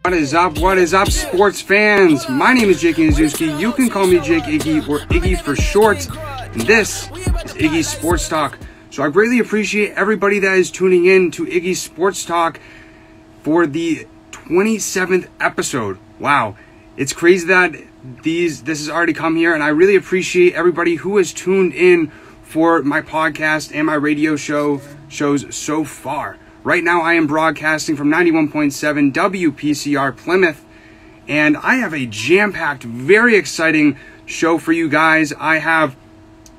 What is up, sports fans? My name is Jake Izuski. You can call me Jake Iggy, or Iggy for short. And this is Iggy Sports Talk. So I greatly appreciate everybody that is tuning in to Iggy Sports Talk for the 27th episode. Wow, it's crazy that this has already come here, and I really appreciate everybody who has tuned in for my podcast and my radio shows so far. Right now, I am broadcasting from 91.7 WPCR Plymouth, and I have a jam-packed, very exciting show for you guys. I have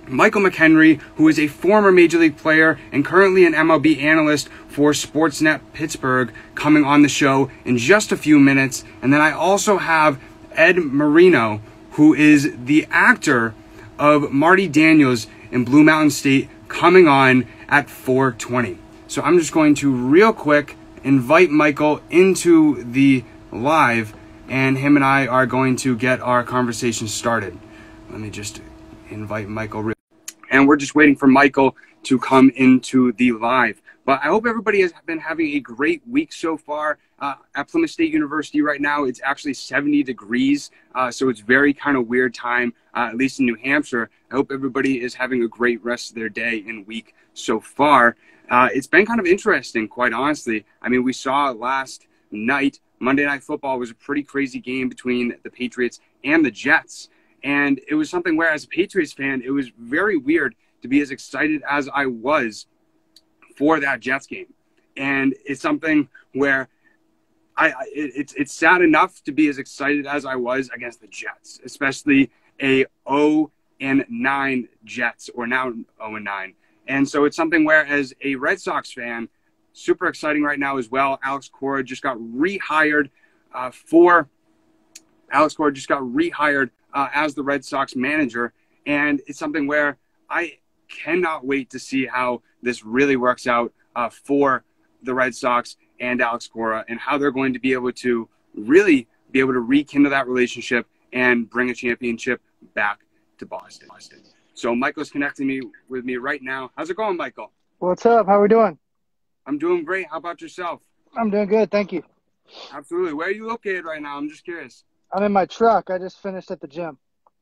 Michael Mckenry, who is a former Major League player and currently an MLB analyst for Sportsnet Pittsburgh, coming on the show in just a few minutes. And then I also have Ed Marino, who is the actor of Marty Daniels in Blue Mountain State, coming on at 4:20. So I'm just going to real quick invite Michael into the live, and him and I are going to get our conversation started. Let me just invite Michael. And we're just waiting for Michael to come into the live. But I hope everybody has been having a great week so far. At Plymouth State University right now, it's actually 70 degrees. So it's very kind of weird time, at least in New Hampshire. I hope everybody is having a great rest of their day and week so far. It's been kind of interesting, quite honestly. I mean, we saw last night, Monday Night Football was a pretty crazy game between the Patriots and the Jets. And it was something where, as a Patriots fan, it was very weird to be as excited as I was for that Jets game. And it's something where it's sad enough to be as excited as I was against the Jets, especially a 0-9 Jets, or now 0-9. And so it's something where, as a Red Sox fan, super exciting right now as well. Alex Cora just got rehired as the Red Sox manager. And it's something where I cannot wait to see how this really works out for the Red Sox and Alex Cora, and how they're going to be able to really be able to rekindle that relationship and bring a championship back to Boston. So Michael's connecting with me right now. How's it going, Michael? What's up? How are we doing? I'm doing great. How about yourself? I'm doing good. Thank you. Absolutely. Where are you located right now? I'm just curious. I'm in my truck. I just finished at the gym.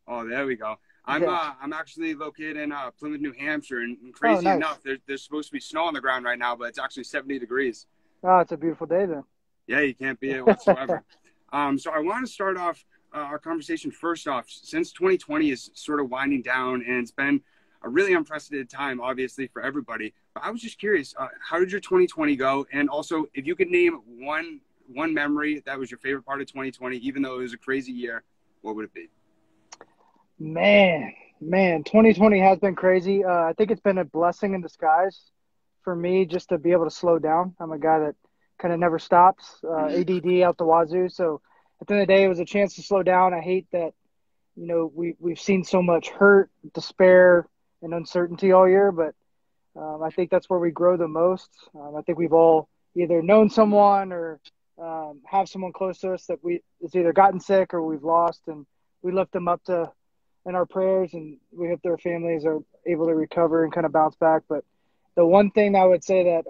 Oh, there we go. I'm actually located in Plymouth, New Hampshire, and crazy enough, there's supposed to be snow on the ground right now, but it's actually 70 degrees. Oh, it's a beautiful day then. Yeah, you can't beat it whatsoever. So I want to start off our conversation first off, since 2020 is sort of winding down, and it's been a really unprecedented time, obviously, for everybody. But I was just curious, how did your 2020 go? And also, if you could name one memory that was your favorite part of 2020, even though it was a crazy year, what would it be? Man, 2020 has been crazy. I think it's been a blessing in disguise for me just to be able to slow down. I'm a guy that kind of never stops, ADD out the wazoo. So at the end of the day, it was a chance to slow down. I hate that, we've seen so much hurt, despair, and uncertainty all year, but I think that's where we grow the most. I think we've all either known someone or have someone close to us that it's either gotten sick or we've lost, and we lift them up in our prayers, and we hope their families are able to recover and kind of bounce back. But the one thing I would say that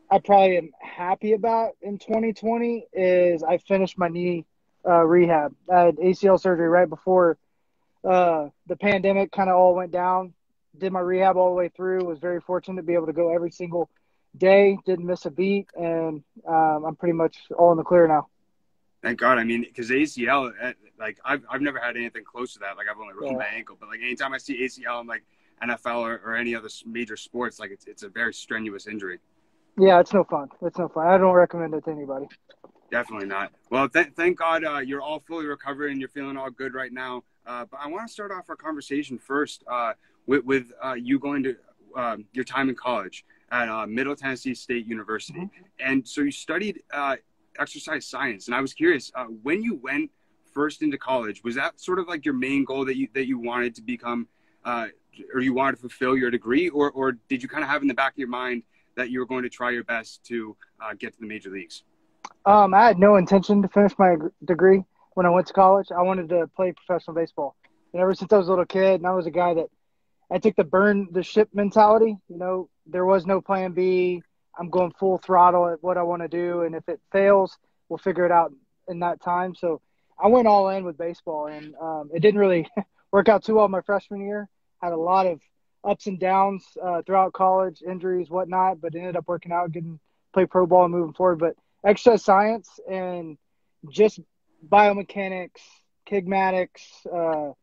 I probably am happy about in 2020 is I finished my knee rehab. I had ACL surgery right before the pandemic kind of all went down. Did my rehab all the way through. Was very fortunate to be able to go every single day. Didn't miss a beat, and I'm pretty much all in the clear now. Thank God. I mean, because ACL, like I've never had anything close to that. Like I've only broken my ankle, but like anytime I see ACL in like NFL or any other major sports, like it's a very strenuous injury. Yeah, it's no fun. I don't recommend it to anybody. Definitely not. Well, thank God you're all fully recovered and you're feeling all good right now. But I want to start off our conversation first with you going to your time in college at Middle Tennessee State University. Mm-hmm. And so you studied exercise science. And I was curious, when you went first into college, was that sort of like your main goal that you wanted to become or you wanted to fulfill your degree? Or did you kind of have in the back of your mind that you were going to try your best to get to the major leagues? I had no intention to finish my degree when I went to college. I wanted to play professional baseball. And ever since I was a little kid, and I was a guy that I took the burn the ship mentality. There was no plan B. I'm going full throttle at what I want to do. And if it fails, we'll figure it out in that time. So I went all in with baseball, and it didn't really work out too well my freshman year. Had a lot of ups and downs throughout college, injuries, whatnot, but it ended up working out, getting play pro ball and moving forward. But exercise science and just biomechanics, kigmatics,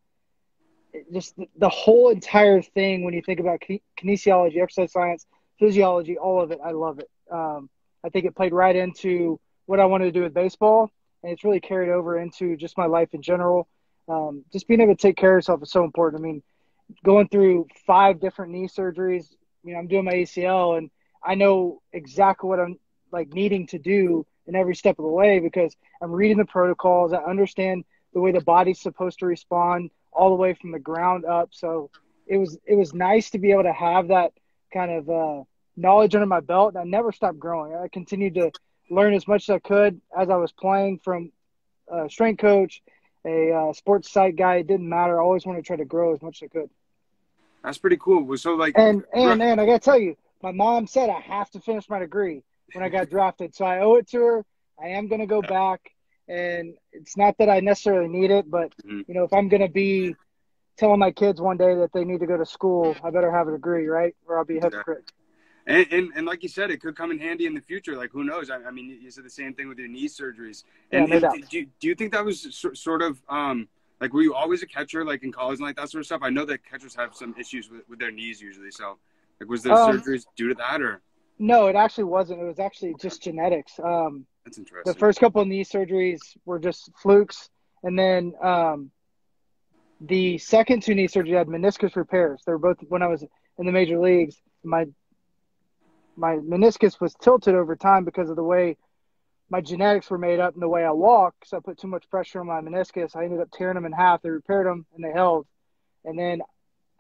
just the whole entire thing. When you think about kinesiology, exercise science, physiology, all of it, I love it. I think it played right into what I wanted to do with baseball, and it's really carried over into just my life in general. Just being able to take care of yourself is so important. I mean, going through 5 different knee surgeries, I'm doing my ACL, and I know exactly what I'm needing to do in every step of the way because I'm reading the protocols. I understand the way the body's supposed to respond all the way from the ground up. So it was nice to be able to have that kind of knowledge under my belt, and I never stopped growing. I continued to learn as much as I could as I was playing, from a strength coach, a sports psych guy. It didn't matter. I always wanted to try to grow as much as I could. That's pretty cool. So and I got to tell you, my mom said I have to finish my degree when I got drafted. So I owe it to her. I am going to go back, and it's not that I necessarily need it, but if I'm going to be telling my kids one day that they need to go to school, I better have a degree, right? Or I'll be a hypocrite. And like you said, it could come in handy in the future. Like, who knows? I mean, you said the same thing with your knee surgeries. And, yeah, no doubt. Do you think that was sort of were you always a catcher, like in college and like that sort of stuff? I know that catchers have some issues with their knees usually. So, was there surgeries due to that, or? No, it actually wasn't. It was actually just genetics. That's interesting. The first couple of knee surgeries were just flukes, and then the second 2 knee surgeries had meniscus repairs. They were both when I was in the major leagues. My meniscus was tilted over time because of the way my genetics were made up and the way I walk. So I put too much pressure on my meniscus. I ended up tearing them in half. They repaired them and they held. And then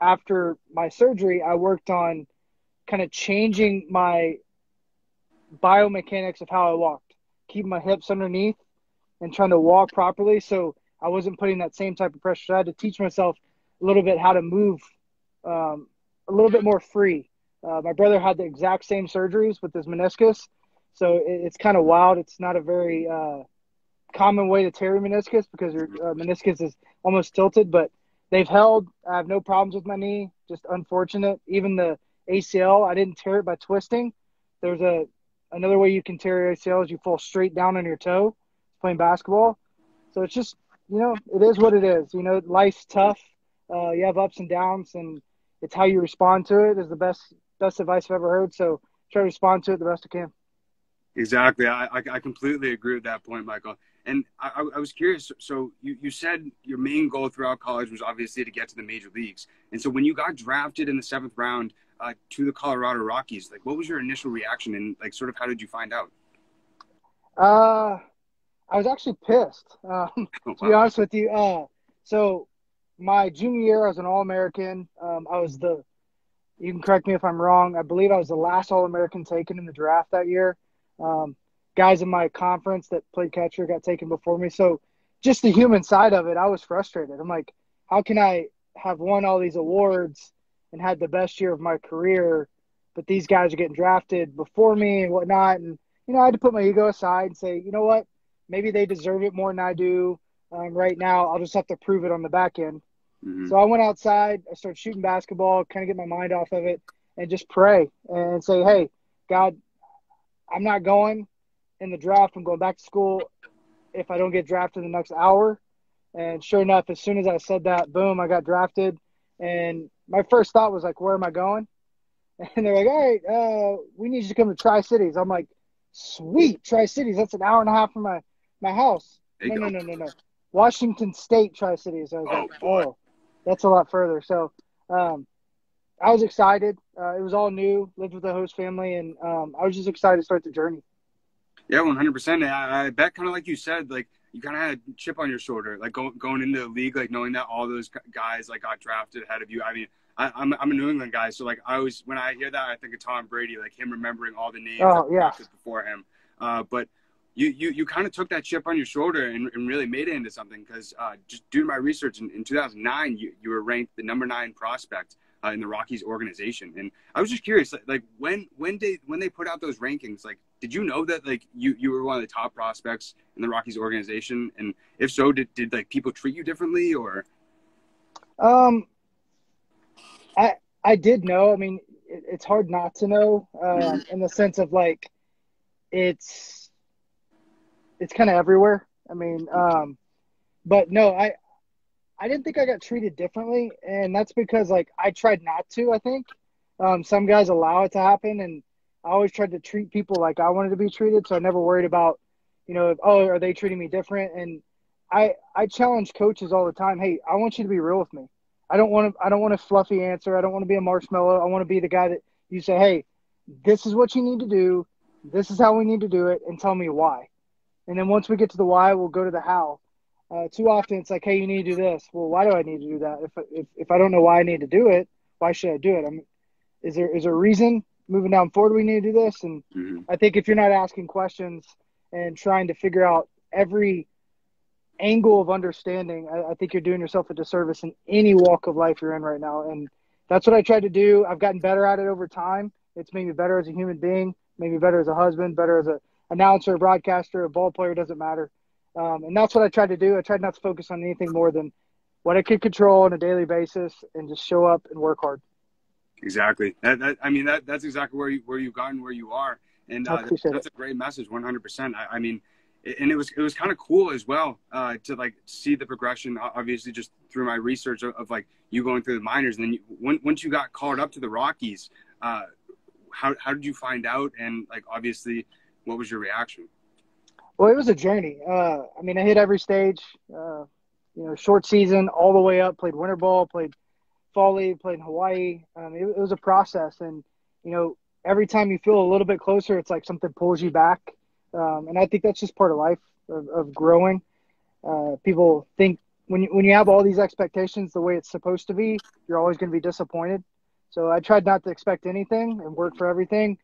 after my surgery, I worked on kind of changing my biomechanics of how I walked, keeping my hips underneath and trying to walk properly. So I wasn't putting that same type of pressure. So I had to teach myself a little bit how to move a little bit more free. My brother had the exact same surgeries with his meniscus. So it's kind of wild. It's not a very common way to tear your meniscus because your meniscus is almost tilted, but they've held. I have no problems with my knee, just unfortunate. Even the ACL, I didn't tear it by twisting. There's another way you can tear your ACL is you fall straight down on your toe playing basketball. So it's just, it is what it is. Life's tough. You have ups and downs, and it's how you respond to it is the best advice I've ever heard. So try to respond to it the best I can. Exactly. I completely agree with that point, Michael. And I was curious. So you said your main goal throughout college was obviously to get to the major leagues. And so when you got drafted in the 7th round to the Colorado Rockies, what was your initial reaction, and sort of how did you find out? I was actually pissed, to be honest with you. So my junior year, I was an All-American. You can correct me if I'm wrong, I believe I was the last All-American taken in the draft that year. Guys in my conference that played catcher got taken before me. So just the human side of it, I was frustrated. I'm like, how can I have won all these awards and had the best year of my career, but these guys are getting drafted before me and whatnot? And, I had to put my ego aside and say, you know what, maybe they deserve it more than I do. Right now, I'll just have to prove it on the back end. Mm-hmm. So I went outside, I started shooting basketball, kind of get my mind off of it, and just pray and say, hey, God, I'm not going in the draft. I'm going back to school if I don't get drafted in the next hour. And sure enough, as soon as I said that, boom, I got drafted. And my first thought was where am I going? And they're like, all right, we need you to come to Tri-Cities. I'm like, sweet, Tri-Cities. That's an hour and a half from my house. No. Washington State Tri-Cities. I was oh, that's a lot further. So I was excited. It was all new, lived with the host family, and I was just excited to start the journey. Yeah, 100%. I bet, kind of like you said, you kind of had a chip on your shoulder, going into the league, knowing that all those guys got drafted ahead of you. I mean, I'm a New England guy, so when I hear that, I think of Tom Brady, him remembering all the names that were drafted before him. But you kind of took that chip on your shoulder and really made it into something, because just due to my research in 2009, you were ranked the number 9 prospect in the Rockies organization. And I was just curious, like when they put out those rankings, like did you know that like you were one of the top prospects in the Rockies organization? And if so, did like people treat you differently or? I did know. I mean, it's hard not to know, in the sense of like it's kind of everywhere. I mean, but no, I didn't think I got treated differently, and that's because like I tried not to. I think some guys allow it to happen, and I always tried to treat people like I wanted to be treated, so I never worried about, are they treating me different? And I challenge coaches all the time. Hey, I want you to be real with me. I don't want a fluffy answer. I don't want to be a marshmallow. I want to be the guy that you say, hey, this is what you need to do. This is how we need to do it, and tell me why. And then once we get to the why, we'll go to the how. Too often it's like, hey, you need to do this. Well, why do I need to do that? If I don't know why I need to do it, why should I do it? I mean, is there a reason moving down forward we need to do this? And I think if you're not asking questions and trying to figure out every angle of understanding, I think you're doing yourself a disservice in any walk of life you're in right now. And that's what I tried to do. I've gotten better at it over time. It's made me better as a human being, made me better as a husband, better as a announcer, a broadcaster, a ball player, doesn't matter. And that's what I tried to do. I tried not to focus on anything more than what I could control on a daily basis and just show up and work hard. Exactly. That's exactly where you've gotten where you are. And that's a great message, 100%. I mean, and it was kind of cool as well to like see the progression, obviously just through my research of like you going through the minors. And then once you got called up to the Rockies, how did you find out? And like, obviously, what was your reaction? Well, it was a journey. I mean, I hit every stage, short season all the way up, played winter ball, played fall league, played in Hawaii. It was a process. And, every time you feel a little bit closer, it's like something pulls you back. And I think that's just part of life, of growing. People think when you have all these expectations the way it's supposed to be, you're always going to be disappointed. So I tried not to expect anything and work for everything.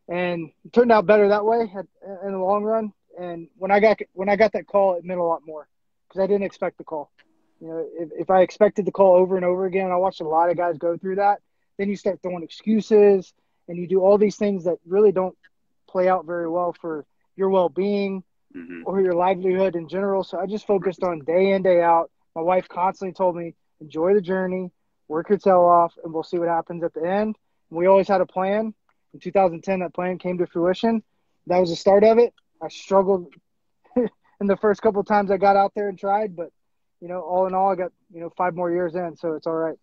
And it turned out better that way in the long run. And when I got that call, it meant a lot more because I didn't expect the call. If I expected the call over and over again, I watched a lot of guys go through that. Then you start throwing excuses and you do all these things that really don't play out very well for your well-being or your livelihood in general. So I just focused on day in, day out. My wife constantly told me, enjoy the journey, work your tail off, and we'll see what happens at the end. And we always had a plan. In 2010, that plan came to fruition. That was the start of it. I struggled in the first couple of times I got out there and tried, but, all in all, I got, 5 more years in, so it's all right.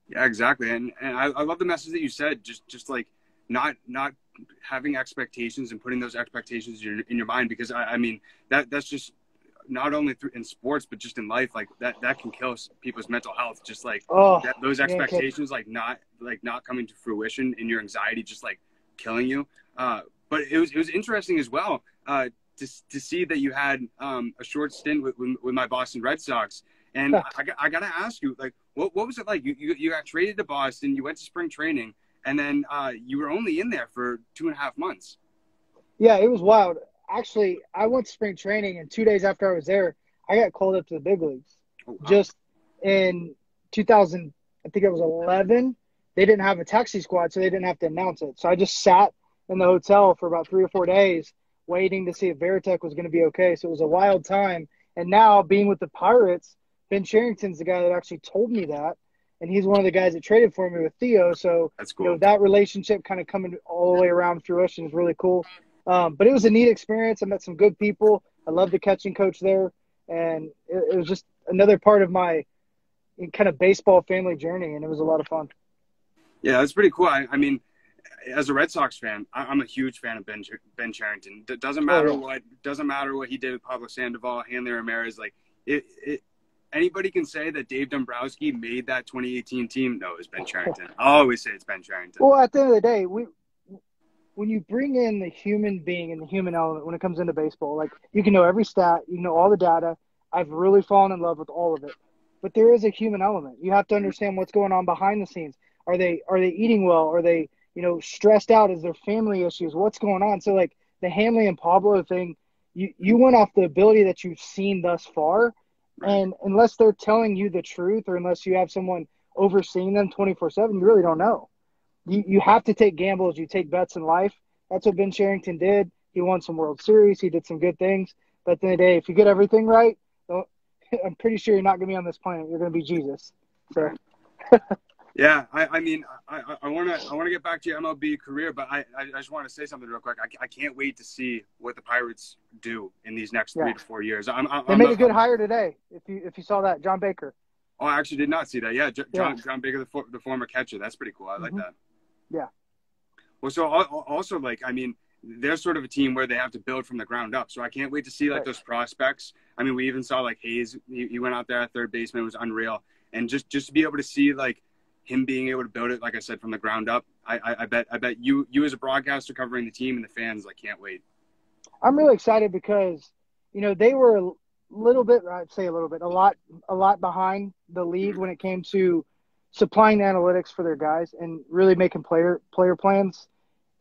Yeah, exactly. And I love the message that you said, just like not having expectations and putting those expectations in your mind, because I mean, that's just not only in sports, but just in life, like that can kill people's mental health. Just like those expectations, not coming to fruition, and your anxiety just like killing you. But it was interesting as well to see that you had a short stint with my Boston Red Sox. And I got to ask you, like, what was it like? You got traded to Boston, you went to spring training, and then you were only in there for 2.5 months. Yeah, it was wild. Actually, I went to spring training, and 2 days after I was there, I got called up to the big leagues. Oh, wow. Just in 2000, I think it was 11, they didn't have a taxi squad, so they didn't have to announce it. So I just sat in the hotel for about 3 or 4 days waiting to see if Veritek was going to be okay. So it was a wild time. And now being with the Pirates, Ben Cherington's the guy that actually told me that. And he's one of the guys that traded for me with Theo. So that's cool. That relationship kind of coming all the way around fruition is really cool. But it was a neat experience. I met some good people. I loved the catching coach there. And it was just another part of my kind of baseball family journey. And it was a lot of fun. Yeah, that's pretty cool. I mean, as a Red Sox fan, I'm a huge fan of Ben Cherington. Doesn't matter what he did with Pablo Sandoval, Hanley Ramirez. Like anybody can say that Dave Dombrowski made that 2018 team. No, it was Ben Cherington. I always say it's Ben Cherington. Well, at the end of the day, when you bring in the human being and the human element when it comes into baseball, like you can know every stat, you know all the data. I've really fallen in love with all of it. But there is a human element. You have to understand what's going on behind the scenes. Are they eating well? Are they stressed out? Is there family issues? What's going on? So like the Hanley and Pablo thing, you went off the ability that you've seen thus far. And unless they're telling you the truth, or unless you have someone overseeing them 24/7, you really don't know. You have to take gambles. You take bets in life. That's what Ben Sherrington did. He won some World Series. He did some good things. But at the end of the day, if you get everything right, I'm pretty sure you're not going to be on this planet. You're going to be Jesus. So. Right. Yeah, I mean, I want to get back to your MLB career, but I just want to say something real quick. I can't wait to see what the Pirates do in these next 3 to 4 years. They made a good hire today. If you saw that, John Baker. Oh, I actually did not see that. Yeah, John Baker, the former catcher. That's pretty cool. I like that. Yeah. Well, so also, like, I mean, they're sort of a team where they have to build from the ground up. So I can't wait to see, like, those prospects. I mean, we even saw, like, Hayes. He went out there at third baseman. It was unreal. And just to be able to see, like, him being able to build it, like I said, from the ground up, I bet you as a broadcaster covering the team and the fans, like, can't wait. I'm really excited because, they were a lot behind the league when it came to supplying the analytics for their guys and really making player plans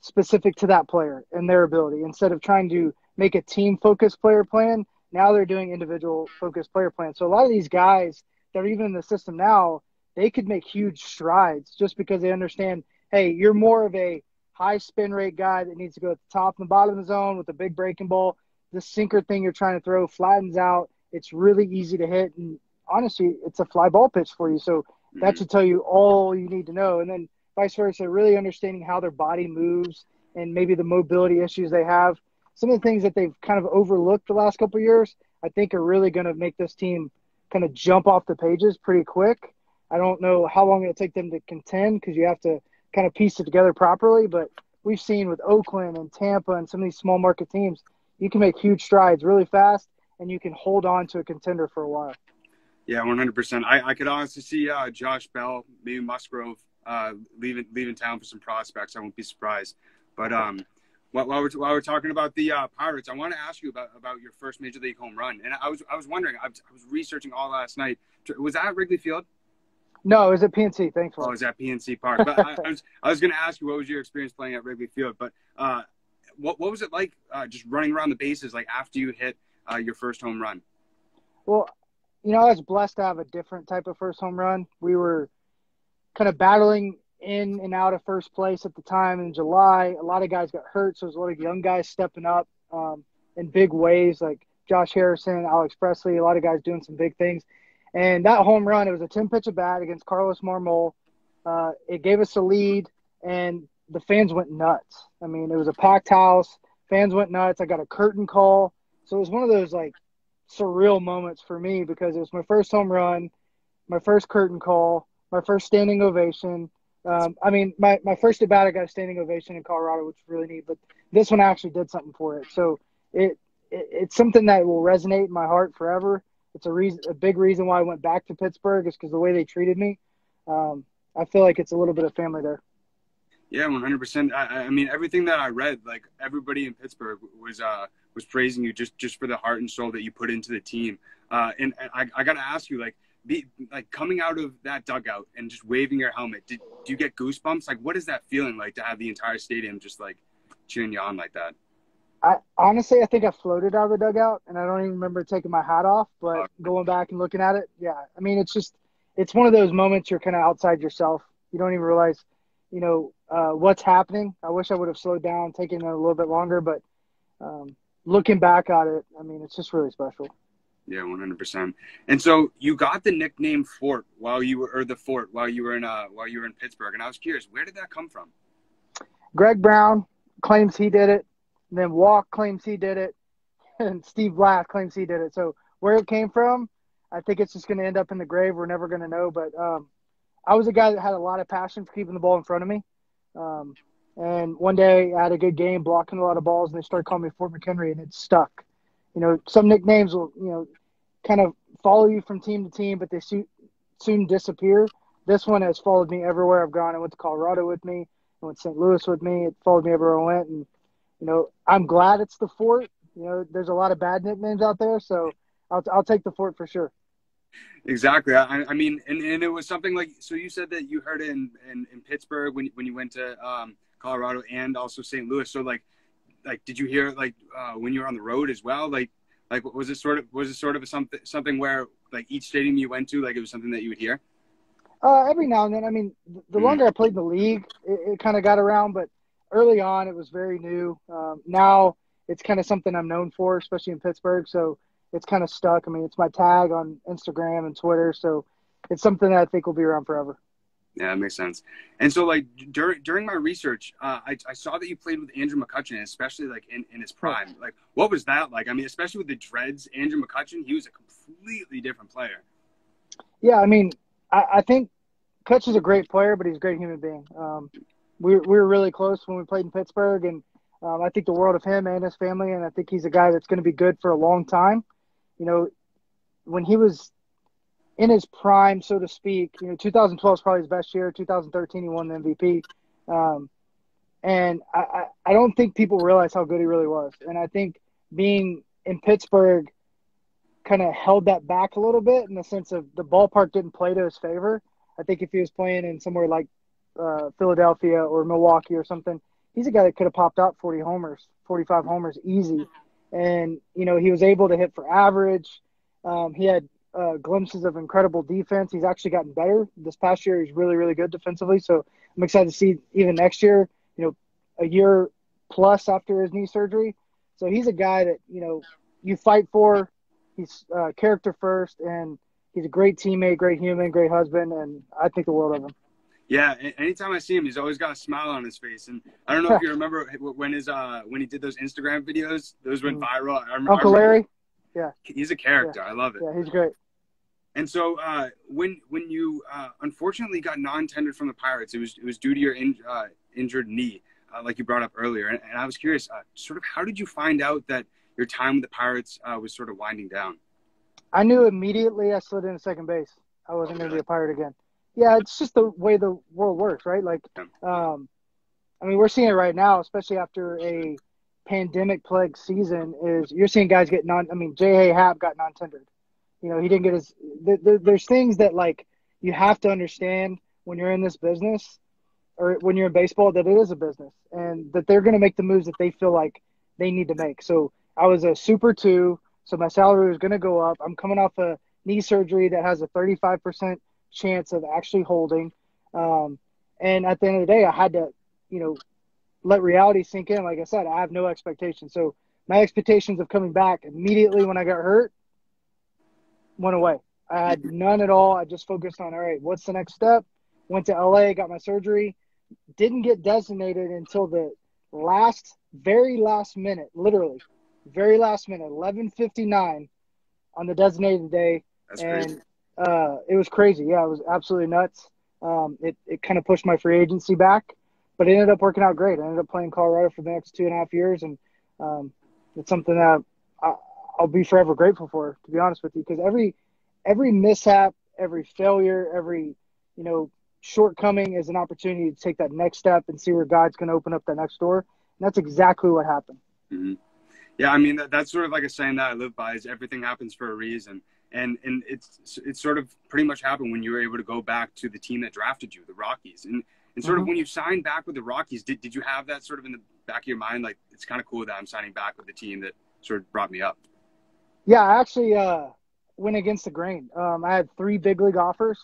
specific to that player and their ability. Instead of trying to make a team-focused player plan, now they're doing individual-focused player plans. So a lot of these guys that are even in the system now, they could make huge strides just because they understand, hey, you're more of a high spin rate guy that needs to go at the top and the bottom of the zone with a big breaking ball. The sinker thing you're trying to throw flattens out. It's really easy to hit. And honestly, it's a fly ball pitch for you. So that should tell you all you need to know. And then vice versa, really understanding how their body moves and maybe the mobility issues they have. Some of the things that they've kind of overlooked the last couple of years, I think are really going to make this team kind of jump off the pages pretty quick. I don't know how long it'll take them to contend because you have to kind of piece it together properly. But we've seen with Oakland and Tampa and some of these small market teams, you can make huge strides really fast and you can hold on to a contender for a while. Yeah, 100%. I could honestly see Josh Bell, maybe Musgrove, leaving town for some prospects. I won't be surprised. But while we're talking about the Pirates, I want to ask you about your first major league home run. And I was wondering, I was researching all last night. Was that at Wrigley Field? No, it was at PNC. Thanks. Oh, it was at PNC Park. But I was going to ask you, what was your experience playing at Wrigley Field? But what was it like just running around the bases like after you hit your first home run? Well, I was blessed to have a different type of first home run. We were kind of battling in and out of first place at the time in July. A lot of guys got hurt, so there's a lot of young guys stepping up in big ways, like Josh Harrison, Alex Presley, a lot of guys doing some big things. And that home run, it was a 10-pitch at bat against Carlos Marmol. It gave us a lead, and the fans went nuts. I mean, it was a packed house. Fans went nuts. I got a curtain call. So it was one of those, like, surreal moments for me because it was my first home run, my first curtain call, my first standing ovation. My first at bat, I got a standing ovation in Colorado, which was really neat. But this one actually did something for it. So it's something that will resonate in my heart forever. It's a big reason why I went back to Pittsburgh is because the way they treated me. I feel like it's a little bit of family there. Yeah, 100%. I mean, everything that I read, like everybody in Pittsburgh was praising you just for the heart and soul that you put into the team. And I got to ask you, like coming out of that dugout and just waving your helmet, do you get goosebumps? Like, what is that feeling like to have the entire stadium just like cheering you on like that? Honestly, I think I floated out of the dugout, and I don't even remember taking my hat off. But going back and looking at it, yeah. I mean, it's one of those moments you're kind of outside yourself. You don't even realize, what's happening. I wish I would have slowed down, taken it a little bit longer. But looking back at it, I mean, it's just really special. Yeah, 100%. And so you got the nickname Fort while you were in Pittsburgh, and I was curious, where did that come from? Greg Brown claims he did it. And then Walk claims he did it, and Steve Black claims he did it. So where it came from, I think it's just going to end up in the grave. We're never going to know. But I was a guy that had a lot of passion for keeping the ball in front of me. And one day I had a good game blocking a lot of balls, and they started calling me Fort Mckenry, and it stuck. Some nicknames will, kind of follow you from team to team, but they soon disappear. This one has followed me everywhere I've gone. I went to Colorado with me. I went to St. Louis with me. It followed me everywhere I went. And I'm glad it's the Fort. There's a lot of bad nicknames out there, so I'll take the Fort for sure. Exactly. I mean, and it was something like, so you said that you heard it in Pittsburgh when you went to Colorado and also St. Louis. So like did you hear it when you were on the road as well? Like was it sort of something where like each stadium you went to, like it was something that you would hear? Every now and then. I mean, the longer I played in the league, it kind of got around, but early on it was very new. Now it's kind of something I'm known for, especially in Pittsburgh. So it's kind of stuck. I mean, it's my tag on Instagram and Twitter. So it's something that I think will be around forever. Yeah, that makes sense. And so, like, during my research, I saw that you played with Andrew McCutchen, especially like in his prime. Like, what was that like? I mean, especially with the dreads, Andrew McCutchen, he was a completely different player. Yeah, I mean, I think Kutch is a great player, but he's a great human being. We were really close when we played in Pittsburgh, and I think the world of him and his family, and I think he's a guy that's going to be good for a long time. You know, when he was in his prime, so to speak, 2012 is probably his best year. 2013, he won the MVP. And I don't think people realize how good he really was. And I think being in Pittsburgh kind of held that back a little bit in the sense of the ballpark didn't play to his favor. I think if he was playing in somewhere like Philadelphia or Milwaukee or something, he's a guy that could have popped out 40 homers, 45 homers easy. And, he was able to hit for average. He had glimpses of incredible defense. He's actually gotten better. This past year, he's really, really good defensively. So I'm excited to see even next year, a year plus after his knee surgery. So he's a guy that, you fight for. He's character first, and he's a great teammate, great human, great husband, and I think the world of him. Yeah, anytime I see him, he's always got a smile on his face. And I don't know if you remember when he did those Instagram videos, those went viral. Uncle Larry? Yeah. He's a character. Yeah. I love it. Yeah, he's great. And so when you unfortunately got non-tendered from the Pirates, it was due to your injured knee, like you brought up earlier. And I was curious, sort of how did you find out that your time with the Pirates was sort of winding down? I knew immediately I slid into second base. I wasn't going to be a Pirate again. Yeah, it's just the way the world works, right? Like, I mean, we're seeing it right now, especially after a pandemic-plagued season, is you're seeing guys get J.A. Happ got non-tendered. He didn't get his there's things that, like, you have to understand when you're in this business or when you're in baseball that it is a business and that they're going to make the moves that they feel like they need to make. So I was a Super 2, so my salary was going to go up. I'm coming off a knee surgery that has a 35% chance of actually holding. And at the end of the day, I had to, let reality sink in. Like I said, I have no expectations. So my expectations of coming back immediately when I got hurt went away. I had none at all. I just focused on, all right, what's the next step? Went to LA, got my surgery, didn't get designated until the very last minute, literally, very last minute, 11:59 on the designated day. That's crazy. It was crazy. Yeah, it was absolutely nuts. It kind of pushed my free agency back, but it ended up working out great. I ended up playing Colorado for the next 2.5 years, and it's something that I'll be forever grateful for, to be honest with you, because every mishap, every failure, every shortcoming is an opportunity to take that next step and see where God's going to open up that next door. And that's exactly what happened. Mm-hmm. Yeah, I mean, that's sort of like a saying that I live by, is everything happens for a reason. And it's sort of pretty much happened when you were able to go back to the team that drafted you, the Rockies. And sort of when you signed back with the Rockies, did you have that sort of in the back of your mind, like, it's kind of cool that I'm signing back with the team that sort of brought me up? Yeah, I actually went against the grain. I had 3 big league offers,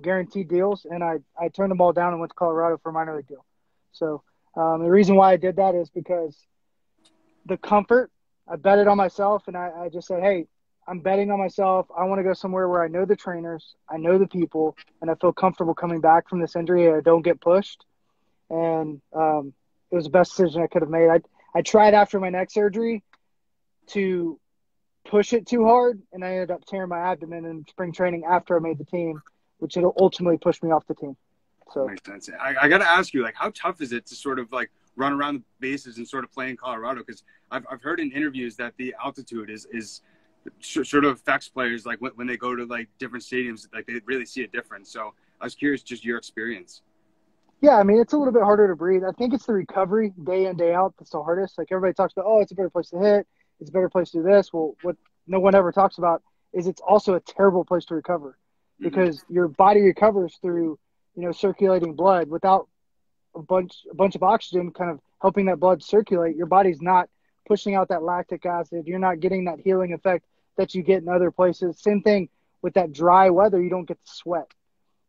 guaranteed deals, and I turned them all down and went to Colorado for a minor league deal. So the reason why I did that is because the comfort, I betted on myself, and I just said, hey, I'm betting on myself. I want to go somewhere where I know the trainers, I know the people, and I feel comfortable coming back from this injury and I don't get pushed. And it was the best decision I could have made. I tried after my neck surgery to push it too hard, and I ended up tearing my abdomen in spring training after I made the team, which ultimately pushed me off the team. So makes sense. I got to ask you, like, how tough is it to sort of like run around the bases and sort of play in Colorado? Because I've heard in interviews that the altitude is sort of affects players, like when they go to like different stadiums, like they really see a difference. So I was curious, just your experience. Yeah, I mean, it's a little bit harder to breathe. I think it's the recovery day in, day out that's the hardest. Like, everybody talks about, oh, it's a better place to hit, it's a better place to do this. Well, what no one ever talks about is it's also a terrible place to recover, because your body recovers through, circulating blood. Without a bunch of oxygen kind of helping that blood circulate, your body's not pushing out that lactic acid. You're not getting that healing effect that you get in other places. Same thing with that dry weather, you don't get the sweat.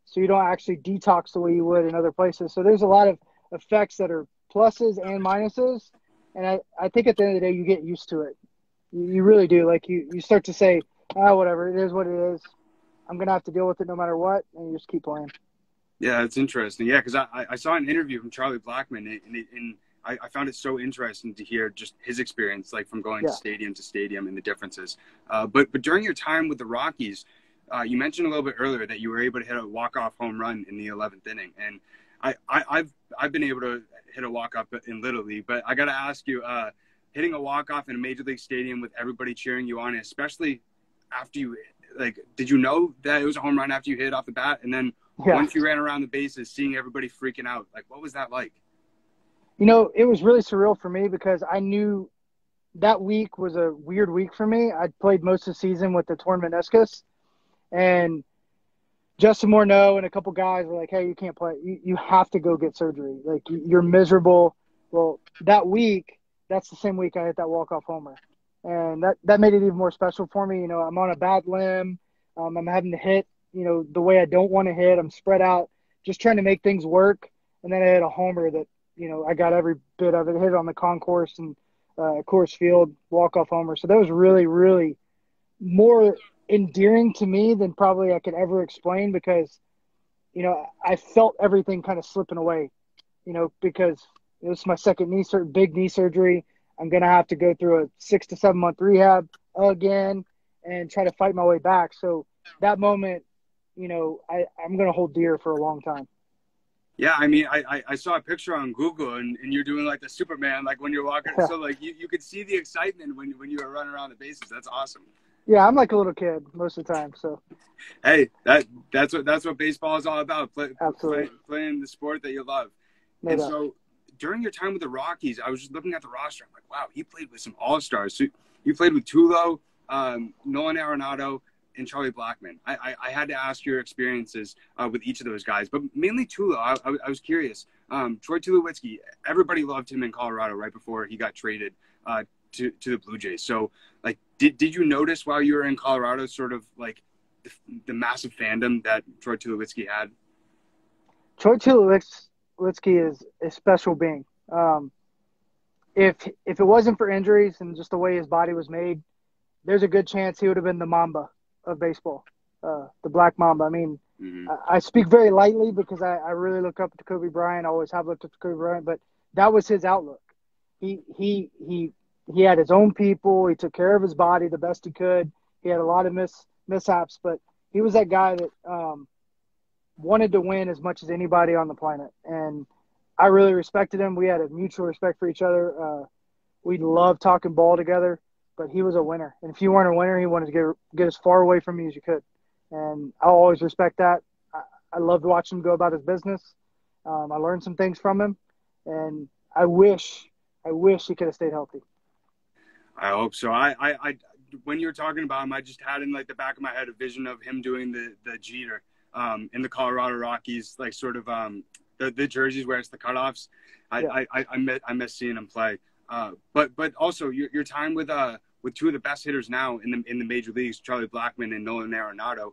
so you don't actually detox the way you would in other places. So there's a lot of effects that are pluses and minuses, and I think at the end of the day you get used to it. You really do. Like you start to say, whatever, it is what it is. I'm gonna have to deal with it no matter what, and you just keep playing. Yeah, it's interesting. Yeah, because I saw an interview from Charlie Blackman, and I found it so interesting to hear just his experience, like from going to stadium and the differences. But during your time with the Rockies, you mentioned a little bit earlier that you were able to hit a walk-off home run in the 11th inning, and I've been able to hit a walk-off in Little League, but I got to ask you, hitting a walk-off in a major league stadium with everybody cheering you on, especially after you did you know that it was a home run after you hit it off the bat, and then once you ran around the bases, seeing everybody freaking out, like what was that like? It was really surreal for me because I knew that week was a weird week for me. I'd played most of the season with the torn meniscus, and Justin Morneau and a couple guys were like, hey, you can't play. You have to go get surgery. Like, you're miserable. Well, that week, that's the same week I hit that walk-off homer. And that made it even more special for me. I'm on a bad limb. I'm having to hit, the way I don't want to hit. I'm spread out, just trying to make things work. And then I hit a homer that, I got every bit of it. Hit it on the concourse and Coors Field, walk-off homer. So that was really, really more endearing to me than probably I could ever explain because, I felt everything kind of slipping away, because it was my second big knee surgery. I'm going to have to go through a 6 to 7 month rehab again and try to fight my way back. So that moment, I'm going to hold dear for a long time. Yeah, I mean, I saw a picture on Google and you're doing like the Superman, like when you're walking. Yeah. So like you could see the excitement when you were running around the bases. That's awesome. Yeah, I'm like a little kid most of the time. So, hey, that's what baseball is all about. Playing the sport that you love. No doubt. So during your time with the Rockies, I was just looking at the roster. I'm like, wow, he played with some all-stars. So you played with Tulo, Nolan Arenado, and Charlie Blackman. I had to ask your experiences with each of those guys, but mainly Tulo. I was curious. Troy Tulowitzki, everybody loved him in Colorado right before he got traded to the Blue Jays. So, like, did you notice while you were in Colorado sort of like the massive fandom that Troy Tulowitzki had? Troy Tulowitzki is a special being. If it wasn't for injuries and just the way his body was made, there's a good chance he would have been the Mamba of baseball, the Black Mamba. I mean, I speak very lightly because I really look up to Kobe Bryant. I always have looked up to Kobe Bryant, but that was his outlook. He had his own people. He took care of his body the best he could. He had a lot of mishaps, but he was that guy that wanted to win as much as anybody on the planet. And I really respected him. We had a mutual respect for each other. We loved talking ball together, but he was a winner. And if you weren't a winner, he wanted to get as far away from you as you could. And I'll always respect that. I loved watching him go about his business. I learned some things from him, and I wish he could have stayed healthy. I hope so. I when you were talking about him, I just had in like the back of my head a vision of him doing the Jeter in the Colorado Rockies, like sort of the jerseys where it's the cutoffs. I miss seeing him play. But also your time with two of the best hitters now in the major leagues, Charlie Blackman and Nolan Arenado.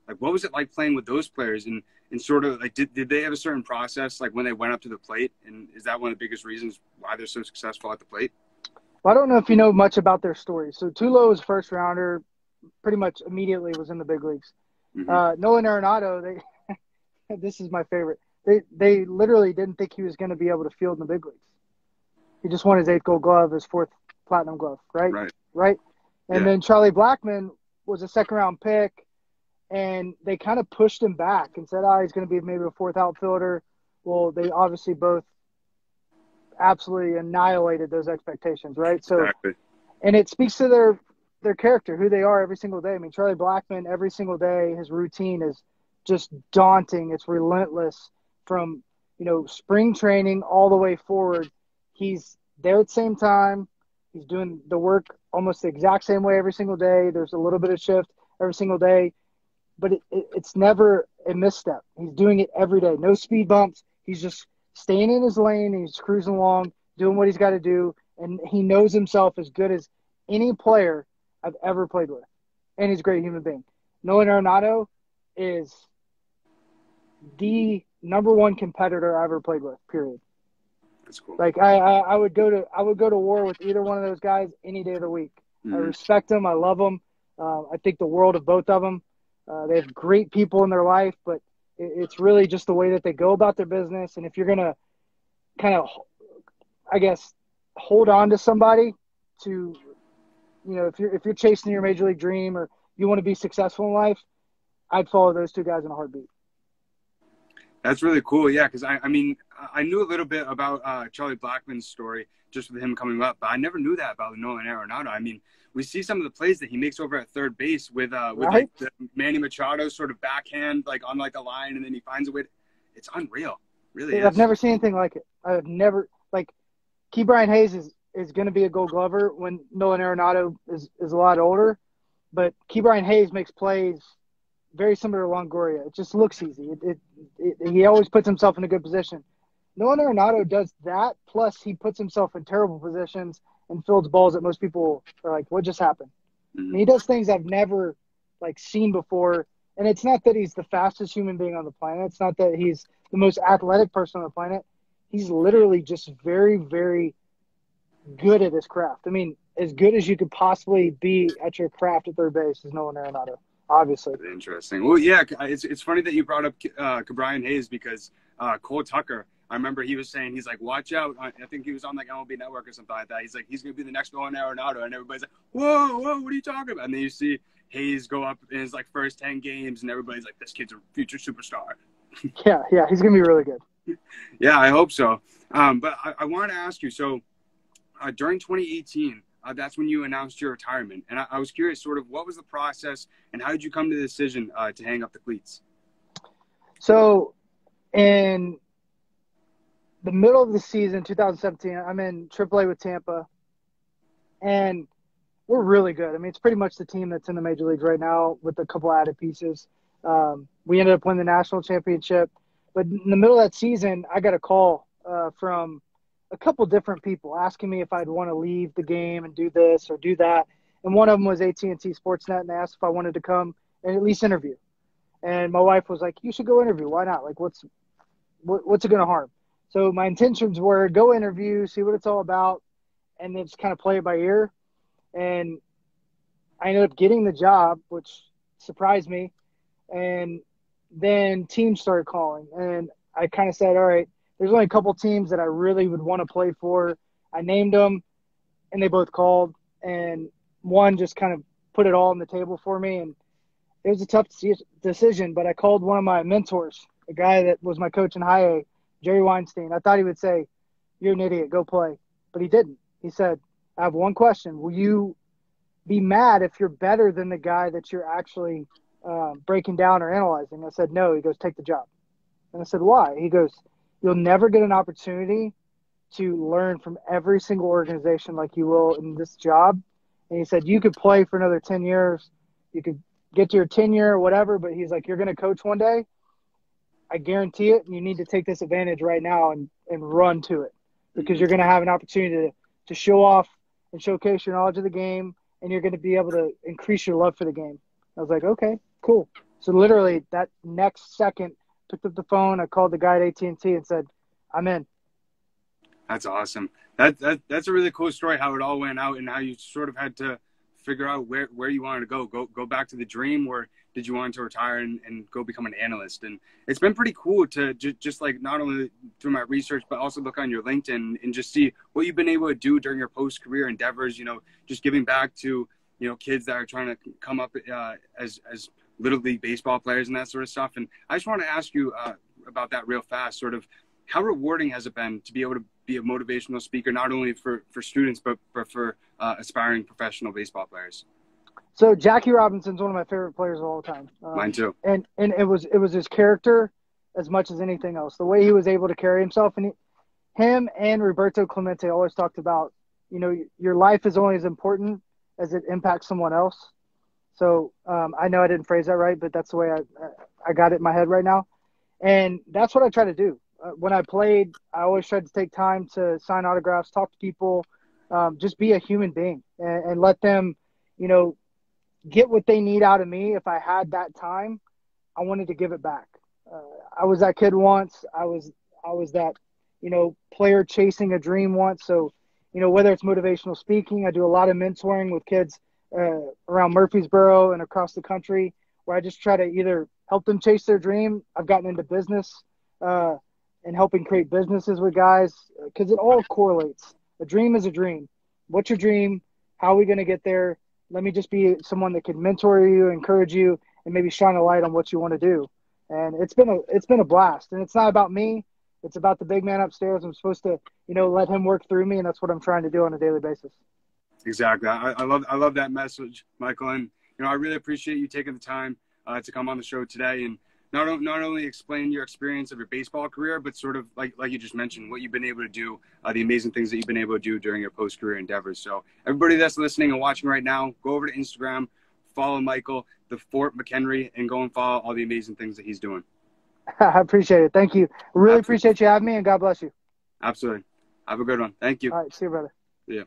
Like, what was it like playing with those players? And sort of like, did they have a certain process like when they went up to the plate? And is that one of the biggest reasons why they're so successful at the plate? Well, I don't know if you know much about their story. So Tulo was first rounder, pretty much immediately was in the big leagues. Nolan Arenado, this is my favorite. They literally didn't think he was going to be able to field in the big leagues. He just won his 8th Gold Glove, his 4th Platinum Glove, right? And then Charlie Blackman was a second-round pick, and they kind of pushed him back and said, he's going to be maybe a 4th outfielder. Well, they obviously both absolutely annihilated those expectations, right? So, exactly. And it speaks to their character, who they are every single day. I mean, Charlie Blackman, every single day, his routine is just daunting. It's relentless from, spring training all the way forward. He's there at the same time. He's doing the work almost the exact same way every single day. There's a little bit of shift every single day, but it's never a misstep. He's doing it every day. No speed bumps. He's just staying in his lane. And he's cruising along, doing what he's got to do. And he knows himself as good as any player I've ever played with. And he's a great human being. Nolan Arenado is the number one competitor I ever played with, period. That's cool. Like I would go to war with either one of those guys any day of the week. I respect them. I love them. I think the world of both of them. They have great people in their life, but it's really just the way that they go about their business. And if you're going to kind of, I guess, hold on to somebody to, if you're chasing your major league dream or you want to be successful in life, I'd follow those two guys in a heartbeat. That's really cool. Yeah. Cause I mean, I knew a little bit about Charlie Blackman's story just with him coming up, but I never knew that about Nolan Arenado. I mean, we see some of the plays that he makes over at third base with Right? like the Manny Machado sort of backhand, like on like a line, and then he finds a way. It's unreal. Really is. I've never seen anything like it. I've never, like, Key Brian Hayes is going to be a Gold Glover when Nolan Arenado is a lot older, but Key Brian Hayes makes plays very similar to Longoria. It just looks easy. He always puts himself in a good position. Nolan Arenado does that, plus he puts himself in terrible positions and fields balls that most people are like, what just happened? And he does things I've never, like, seen before. And it's not that he's the fastest human being on the planet. It's not that he's the most athletic person on the planet. He's literally just very, very good at his craft. I mean, as good as you could possibly be at your craft at third base is Nolan Arenado, obviously. Interesting. Well, yeah, it's funny that you brought up Brian Hayes because Cole Tucker, I remember he was saying, he's like, watch out. I think he was on like MLB Network or something like that. He's like, he's going to be the next Nolan Arenado. And everybody's like, whoa, what are you talking about? And then you see Hayes go up in his like first 10 games and everybody's like, this kid's a future superstar. Yeah, he's going to be really good. Yeah, I hope so. But I wanted to ask you, so during 2018, that's when you announced your retirement. And I was curious, sort of, what was the process and how did you come to the decision to hang up the cleats? So in the middle of the season, 2017, I'm in AAA with Tampa, and we're really good. I mean, it's pretty much the team that's in the major leagues right now with a couple added pieces. We ended up winning the national championship. But in the middle of that season, I got a call from a couple different people asking me if I'd want to leave the game and do this or do that. And one of them was AT&T Sportsnet, and they asked if I wanted to come and at least interview. And my wife was like, you should go interview. Why not? Like, what's it going to harm? So my intentions were go interview, see what it's all about, and then just kind of play it by ear. And I ended up getting the job, which surprised me. And then teams started calling. And I kind of said, all right, there's only a couple teams that I really would want to play for. I named them, and they both called. And one just kind of put it all on the table for me. And it was a tough decision, but I called one of my mentors, a guy that was my coach in high A, Jerry Weinstein. I thought he would say, you're an idiot, go play. But he didn't. He said, I have one question. Will you be mad if you're better than the guy that you're actually breaking down or analyzing? I said, no. He goes, take the job. And I said, why? He goes, you'll never get an opportunity to learn from every single organization like you will in this job. And he said, you could play for another 10 years. You could get to your tenure or whatever, but he's like, you're going to coach one day. I guarantee it. And you need to take this advantage right now and run to it, because you're going to have an opportunity to show off and showcase your knowledge of the game, and you're going to be able to increase your love for the game. I was like, okay, cool. So literally that next second, picked up the phone, I called the guy at AT&T and said, I'm in. That's awesome. That's a really cool story, how it all went out and how you sort of had to figure out where you wanted to go back to the dream, or did you want to retire and go become an analyst? And it's been pretty cool to just like not only through my research, but also look on your LinkedIn and just see what you've been able to do during your post-career endeavors, just giving back to, kids that are trying to come up as Little League baseball players and that sort of stuff. And I just want to ask you about that real fast, sort of how rewarding has it been to be able to be a motivational speaker, not only for students, but for aspiring professional baseball players? So Jackie Robinson's one of my favorite players of all time. Mine too. And it was his character as much as anything else. The way he was able to carry himself, and him and Roberto Clemente always talked about, your life is only as important as it impacts someone else. So I know I didn't phrase that right, but that's the way I got it in my head right now. And that's what I try to do. When I played, I always tried to take time to sign autographs, talk to people, just be a human being and let them, get what they need out of me. If I had that time, I wanted to give it back. I was that kid once. I was that, player chasing a dream once. So, whether it's motivational speaking, I do a lot of mentoring with kids around Murfreesboro and across the country, where I just try to either help them chase their dream. I've gotten into business and helping create businesses with guys, because it all correlates. A dream is a dream. What's your dream? How are we going to get there? Let me just be someone that can mentor you, encourage you, and maybe shine a light on what you want to do. And it's been a blast. And it's not about me. It's about the big man upstairs. I'm supposed to, let him work through me, and that's what I'm trying to do on a daily basis. Exactly. I love that message, Michael. And I really appreciate you taking the time to come on the show today and not only explain your experience of your baseball career, but sort of like you just mentioned, what you've been able to do, the amazing things that you've been able to do during your post-career endeavors. So everybody that's listening and watching right now, go over to Instagram, follow Michael, the Fort Mckenry, and go and follow all the amazing things that he's doing. I appreciate it. Thank you. Really appreciate you having me, and God bless you. Absolutely. Have a good one. Thank you. All right. See you, brother. Yeah.